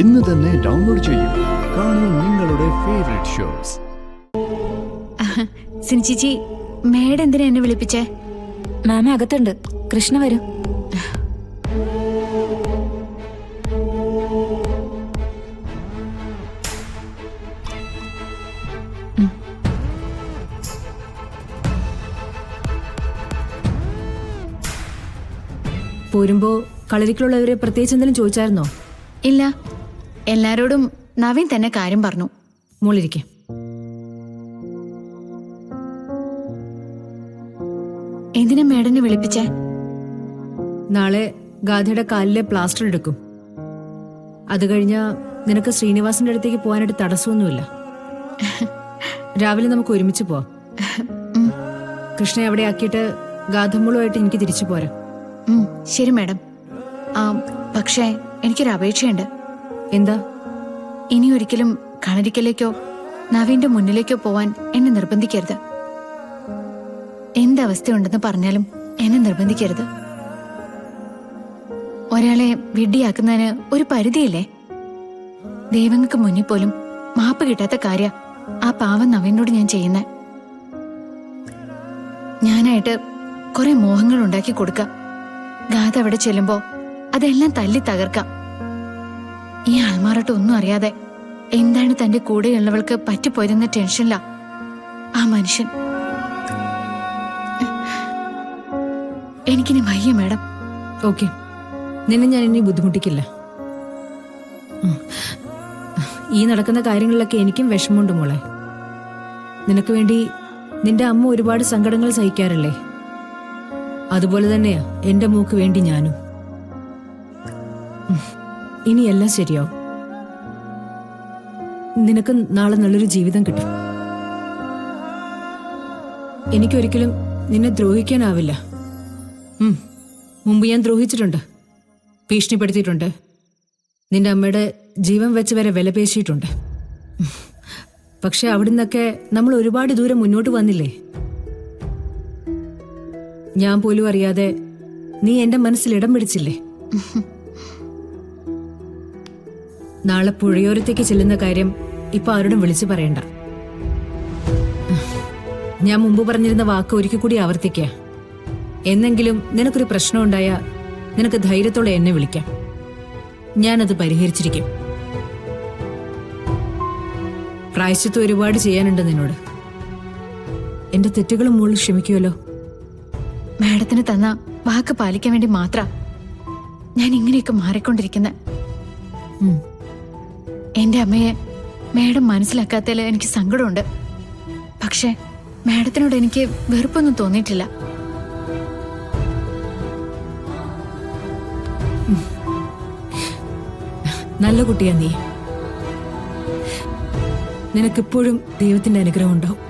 ഇന്ന് തന്നെ ഡൗൺലോഡ് ചെയ്യൂ. കാണൂ നിങ്ങളുടെ ഫേവറേറ്റ് ഷോസ്. സിനിചിച്ചി, മേഡം എന്തിനാ എന്നെ വിളിപ്പിച്ചേ? മാമ അകത്തുണ്ട്, കൃഷ്ണ വരൂ. പോരുമ്പോ കളരിക്കുള്ളവരെ പ്രത്യേകിച്ച് എന്തെങ്കിലും ചോദിച്ചായിരുന്നോ? ഇല്ല, എല്ലാരോടും നവീൻ തന്നെ കാര്യം പറഞ്ഞു. മോളിരിക്കെ. എന്തിനാ മേഡനെ വിളിപ്പിച്ചേ? നാളെ ഗാഥയുടെ കാലിലെ പ്ലാസ്റ്റർ എടുക്കും. അത് കഴിഞ്ഞാ നിനക്ക് ശ്രീനിവാസിന്റെ അടുത്തേക്ക് പോകാനായിട്ട് തടസ്സമൊന്നുമില്ല. രാവിലെ നമുക്ക് ഒരുമിച്ച് പോവാം. കൃഷ്ണയെ അവിടെ ആക്കിയിട്ട് ഗാഥമ്മളുമായിട്ട് എനിക്ക് തിരിച്ചു പോരാം. ശരി മേഡം. പക്ഷേ എനിക്കൊരു അപേക്ഷയുണ്ട്. എന്താ? ഇനി ഒരിക്കലും കളരിക്കലേക്കോ നവീന്റെ മുന്നിലേക്കോ പോവാൻ എന്നെ നിർബന്ധിക്കരുത്. എന്തവസ്ഥയുണ്ടെന്ന് പറഞ്ഞാലും എന്നെ നിർബന്ധിക്കരുത്. ഒരാളെ വിഡ്ഢിയാക്കുന്നതിന് ഒരു പരിധിയില്ലേ? ദൈവങ്ങൾക്ക് മുന്നിൽ പോലും മാപ്പ് കിട്ടാത്ത കാര്യ ആ പാവം നവീനോട് ഞാൻ ചെയ്യുന്നേ. ഞാനായിട്ട് കുറെ മോഹങ്ങൾ ഉണ്ടാക്കി കൊടുക്കാം. ഗാഥ അവിടെ ചെല്ലുമ്പോ അതെല്ലാം തല്ലി തകർക്കാം. ഈ ആൾമാറട്ട് ഒന്നും അറിയാതെ എന്താണ് തന്റെ കൂടെയുള്ളവൾക്ക് പറ്റിപ്പോയതെന്ന ടെൻഷനിലാ ആ മനുഷ്യൻ. എനിക്കിനി വയ്യ മേഡം. ഓക്കെ, നിന്നെ ഞാൻ ഇനി ബുദ്ധിമുട്ടിക്കില്ല. ഈ നടക്കുന്ന കാര്യങ്ങളിലൊക്കെ എനിക്കും വിഷമമുണ്ട് മോളെ. നിനക്ക് വേണ്ടി നിന്റെ അമ്മ ഒരുപാട് സങ്കടങ്ങൾ സഹിക്കാറില്ലേ? അതുപോലെ തന്നെയാ എന്റെ മോക്ക് വേണ്ടി ഞാനും. ഇനിയെല്ലാം ശരിയാവും. നിനക്ക് നാളെ നല്ലൊരു ജീവിതം കിട്ടും. എനിക്കൊരിക്കലും നിന്നെ ദ്രോഹിക്കാനാവില്ല. മുമ്പ് ഞാൻ ദ്രോഹിച്ചിട്ടുണ്ട്, ഭീഷണിപ്പെടുത്തിയിട്ടുണ്ട്, നിന്റെ അമ്മയുടെ ജീവൻ വെച്ച് വരെ വിലപേശിയിട്ടുണ്ട്. പക്ഷെ അവിടുന്നൊക്കെ നമ്മൾ ഒരുപാട് ദൂരം മുന്നോട്ട് വന്നില്ലേ? ഞാൻ പോലും അറിയാതെ നീ എന്റെ മനസ്സിൽ ഇടം പിടിച്ചില്ലേ? നാളെ പുഴയോരത്തേക്ക് ചെല്ലുന്ന കാര്യം ഇപ്പൊ ആരോടും വിളിച്ചു പറയണ്ട. ഞാൻ മുമ്പ് പറഞ്ഞിരുന്ന വാക്ക് ഒരിക്കൽ കൂടി ആവർത്തിക്കുക. എന്നെങ്കിലും നിനക്കൊരു പ്രശ്നം ഉണ്ടായാ നിനക്ക് ധൈര്യത്തോടെ എന്നെ വിളിക്കാം. ഞാനത് പരിഹരിച്ചിരിക്കും. പ്രായശ്ചിത്തം ഒരുപാട് ചെയ്യാനുണ്ട് നിന്നോട്. എന്റെ തെറ്റുകളും മുകളിൽ ക്ഷമിക്കുമല്ലോ? മാഡത്തിന് തന്ന വാക്ക് പാലിക്കാൻ വേണ്ടി മാത്ര ഞാൻ ഇങ്ങനെയൊക്കെ മാറിക്കൊണ്ടിരിക്കുന്നത്. എന്റെ അമ്മയെ മാഡം മനസ്സിലാക്കാത്തതിൽ എനിക്ക് സങ്കടമുണ്ട്. പക്ഷെ മാഡത്തിനോട് എനിക്ക് വെറുപ്പൊന്നും തോന്നിയിട്ടില്ല. നല്ല കുട്ടിയാ നീ. നിനക്കിപ്പോഴും ദൈവത്തിന്റെ അനുഗ്രഹം ഉണ്ടാവും.